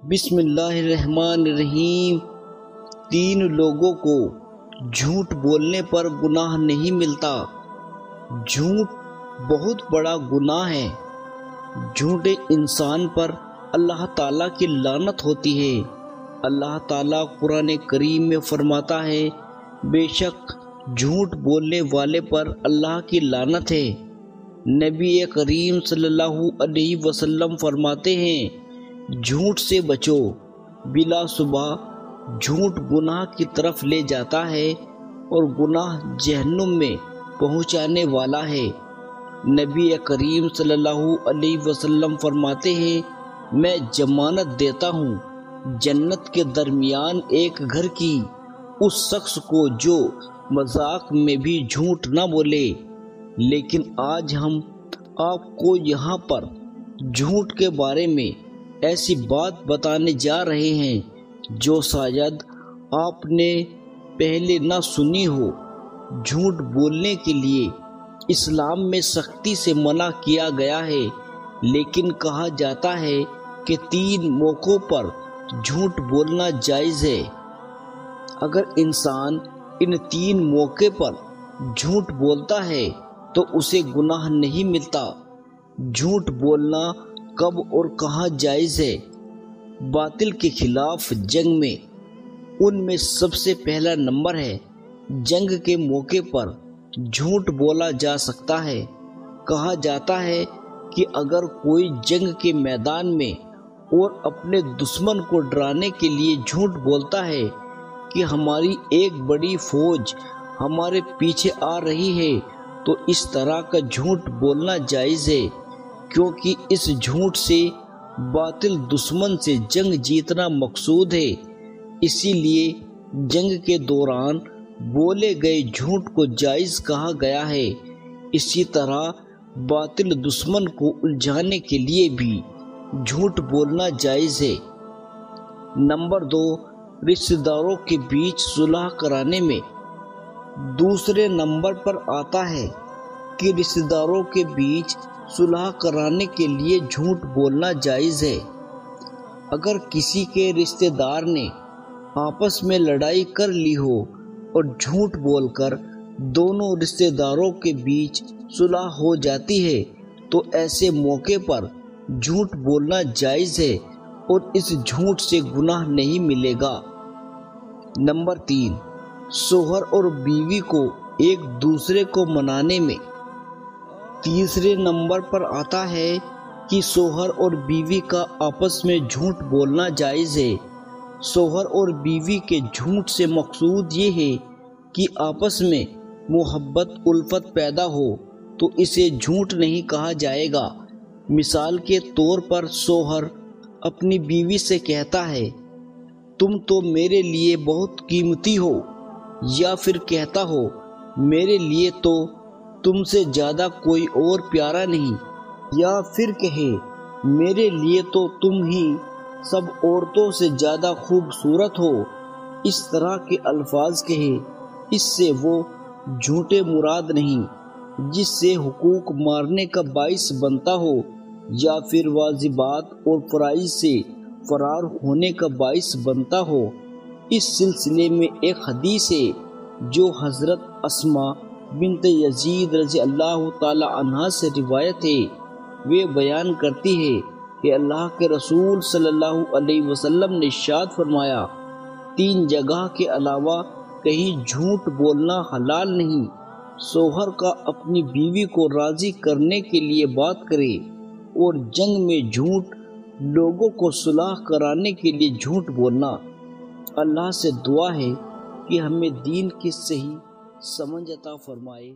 بسم اللہ الرحمن الرحیم۔ 3 لوگوں کو جھوٹ بولنے پر گناہ نہیں ملتا۔ جھوٹ بہت بڑا گناہ ہے۔ جھوٹے انسان پر اللہ تعالیٰ کی لعنت ہوتی ہے۔ اللہ تعالیٰ قرآن کریم میں فرماتا ہے، بے شک جھوٹ بولنے والے پر اللہ کی لعنت ہے۔ نبی کریم صلی اللہ علیہ وسلم فرماتے ہیں، جھوٹ سے بچو، بلا شبہ جھوٹ گناہ کی طرف لے جاتا ہے اور گناہ جہنم میں پہنچانے والا ہے۔ نبی کریم صلی اللہ علیہ وسلم فرماتے ہیں، میں ضمانت دیتا ہوں جنت کے درمیان ایک گھر کی اس شخص کو جو مذاق میں بھی جھوٹ نہ بولے۔ لیکن آج ہم آپ کو یہاں پر جھوٹ کے بارے میں ایسی بات بتانے جا رہے ہیں جو شاید آپ نے پہلے نہ سنی ہو۔ جھوٹ بولنے کے لیے اسلام میں سختی سے منع کیا گیا ہے، لیکن کہا جاتا ہے کہ 3 موقعوں پر جھوٹ بولنا جائز ہے۔ اگر انسان ان 3 موقع پر جھوٹ بولتا ہے تو اسے گناہ نہیں ملتا۔ جھوٹ بولنا کب اور کہاں جائز ہے؟ باطل کے خلاف جنگ میں ان میں سب سے پہلا نمبر ہے، جنگ کے موقع پر جھوٹ بولا جا سکتا ہے۔ کہا جاتا ہے کہ اگر کوئی جنگ کے میدان میں اور اپنے دشمن کو ڈرانے کے لیے جھوٹ بولتا ہے کہ ہماری ایک بڑی فوج ہمارے پیچھے آ رہی ہے، تو اس طرح کا جھوٹ بولنا جائز ہے، کیونکہ اس جھوٹ سے باطل دشمن سے جنگ جیتنا مقصود ہے۔ اسی لیے جنگ کے دوران بولے گئے جھوٹ کو جائز کہا گیا ہے۔ اسی طرح باطل دشمن کو الجھانے کے لیے بھی جھوٹ بولنا جائز ہے۔ نمبر 2، رشتہ داروں کے بیچ صلح کرانے میں۔ دوسرے نمبر پر آتا ہے کہ رشتہ داروں کے بیچ صلح کرانے کے لیے جھوٹ بولنا جائز ہے۔ اگر کسی کے رشتہ دار نے آپس میں لڑائی کر لی ہو اور جھوٹ بول کر دونوں رشتہ داروں کے بیچ صلح ہو جاتی ہے تو ایسے موقع پر جھوٹ بولنا جائز ہے اور اس جھوٹ سے گناہ نہیں ملے گا۔ نمبر 3، شوہر اور بیوی کو ایک دوسرے کو منانے میں۔ تیسرے نمبر پر آتا ہے کہ شوہر اور بیوی کا آپس میں جھوٹ بولنا جائز ہے۔ شوہر اور بیوی کے جھوٹ سے مقصود یہ ہے کہ آپس میں محبت الفت پیدا ہو، تو اسے جھوٹ نہیں کہا جائے گا۔ مثال کے طور پر شوہر اپنی بیوی سے کہتا ہے، تم تو میرے لیے بہت قیمتی ہو، یا پھر کہتا ہو، میرے لیے تو تم سے زیادہ کوئی اور پیارا نہیں، یا پھر کہے، میرے لیے تو تم ہی سب عورتوں سے زیادہ خوبصورت ہو۔ اس طرح کے الفاظ کہے، اس سے وہ جھوٹے مراد نہیں جس سے حقوق مارنے کا باعث بنتا ہو یا پھر واجبات اور فرائض سے فرار ہونے کا باعث بنتا ہو۔ اس سلسلے میں ایک حدیث ہے جو حضرت اسماء بنت یزید رضی اللہ تعالی عنہا سے روایت ہے۔ وہ بیان کرتی ہے کہ اللہ کے رسول صلی اللہ علیہ وسلم نے ارشاد فرمایا، 3 جگہ کے علاوہ کہیں جھوٹ بولنا حلال نہیں۔ شوہر کا اپنی بیوی کو راضی کرنے کے لیے بات کرے، اور جنگ میں جھوٹ، لوگوں کو صلح کرانے کے لیے جھوٹ بولنا۔ اللہ سے دعا ہے کہ ہمیں دین کی صحیح سمجھ عطا فرمائے۔